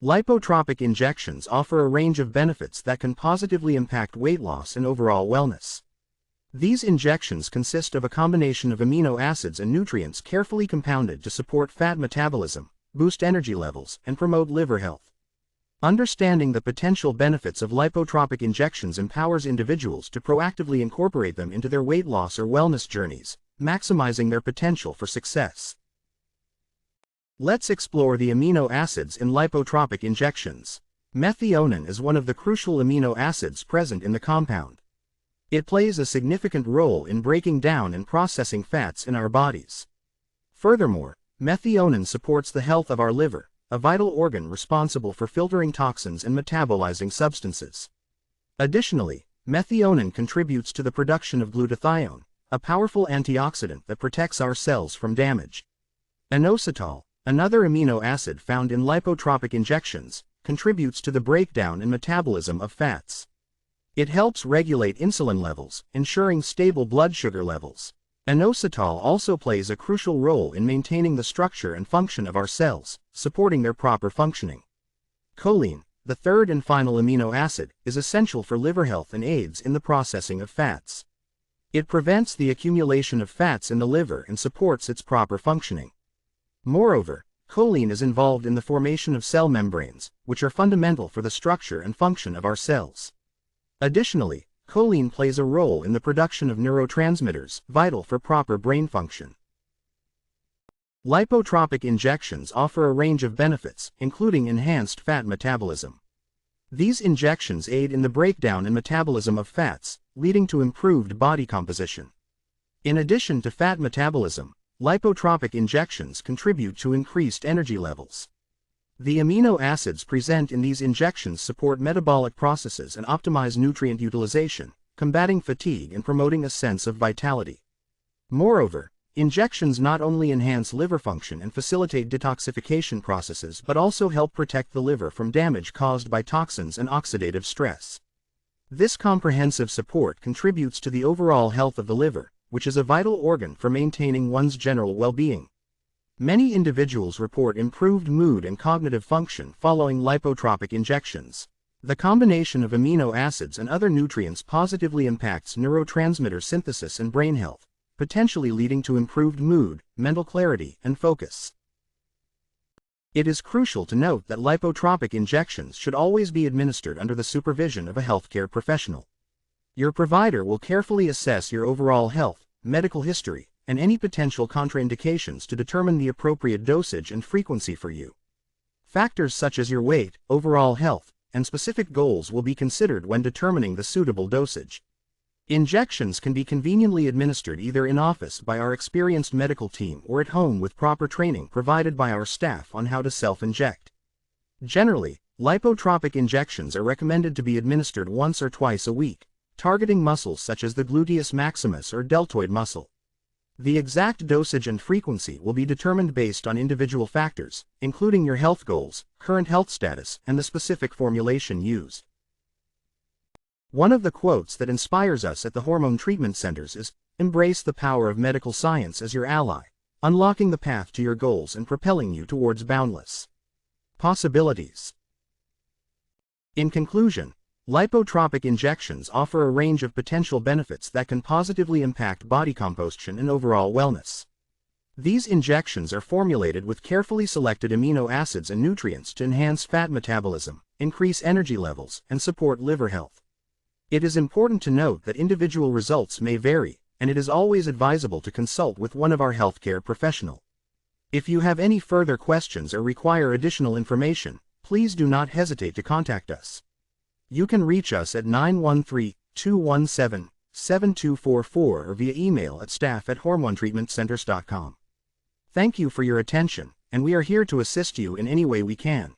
Lipotropic injections offer a range of benefits that can positively impact weight loss and overall wellness. These injections consist of a combination of amino acids and nutrients carefully compounded to support fat metabolism, boost energy levels, and promote liver health. Understanding the potential benefits of lipotropic injections empowers individuals to proactively incorporate them into their weight loss or wellness journeys, maximizing their potential for success. Let's explore the amino acids in lipotropic injections. Methionine is one of the crucial amino acids present in the compound. It plays a significant role in breaking down and processing fats in our bodies. Furthermore, methionine supports the health of our liver, a vital organ responsible for filtering toxins and metabolizing substances. Additionally, methionine contributes to the production of glutathione, a powerful antioxidant that protects our cells from damage. Inositol, another amino acid found in lipotropic injections, contributes to the breakdown and metabolism of fats. It helps regulate insulin levels, ensuring stable blood sugar levels. Inositol also plays a crucial role in maintaining the structure and function of our cells, supporting their proper functioning. Choline, the third and final amino acid, is essential for liver health and aids in the processing of fats. It prevents the accumulation of fats in the liver and supports its proper functioning. Moreover, choline is involved in the formation of cell membranes, which are fundamental for the structure and function of our cells. Additionally, choline plays a role in the production of neurotransmitters, vital for proper brain function. Lipotropic injections offer a range of benefits, including enhanced fat metabolism. These injections aid in the breakdown and metabolism of fats, leading to improved body composition. In addition to fat metabolism, lipotropic injections contribute to increased energy levels. The amino acids present in these injections support metabolic processes and optimize nutrient utilization, combating fatigue and promoting a sense of vitality. Moreover, injections not only enhance liver function and facilitate detoxification processes but also help protect the liver from damage caused by toxins and oxidative stress. This comprehensive support contributes to the overall health of the liver, which is a vital organ for maintaining one's general well-being. Many individuals report improved mood and cognitive function following lipotropic injections. The combination of amino acids and other nutrients positively impacts neurotransmitter synthesis and brain health, potentially leading to improved mood, mental clarity, and focus. It is crucial to note that lipotropic injections should always be administered under the supervision of a healthcare professional. Your provider will carefully assess your overall health, medical history, and any potential contraindications to determine the appropriate dosage and frequency for you. Factors such as your weight, overall health, and specific goals will be considered when determining the suitable dosage. Injections can be conveniently administered either in office by our experienced medical team or at home with proper training provided by our staff on how to self-inject. Generally, lipotropic injections are recommended to be administered once or twice a week, targeting muscles such as the gluteus maximus or deltoid muscle. The exact dosage and frequency will be determined based on individual factors, including your health goals, current health status, and the specific formulation used. One of the quotes that inspires us at the Hormone Treatment Centers is, "Embrace the power of medical science as your ally, unlocking the path to your goals and propelling you towards boundless possibilities." In conclusion, lipotropic injections offer a range of potential benefits that can positively impact body composition and overall wellness. These injections are formulated with carefully selected amino acids and nutrients to enhance fat metabolism, increase energy levels, and support liver health. It is important to note that individual results may vary, and it is always advisable to consult with one of our healthcare professionals. If you have any further questions or require additional information, please do not hesitate to contact us. You can reach us at 913-217-7244 or via email at staff@hormonetreatmentcenters.com. Thank you for your attention, and we are here to assist you in any way we can.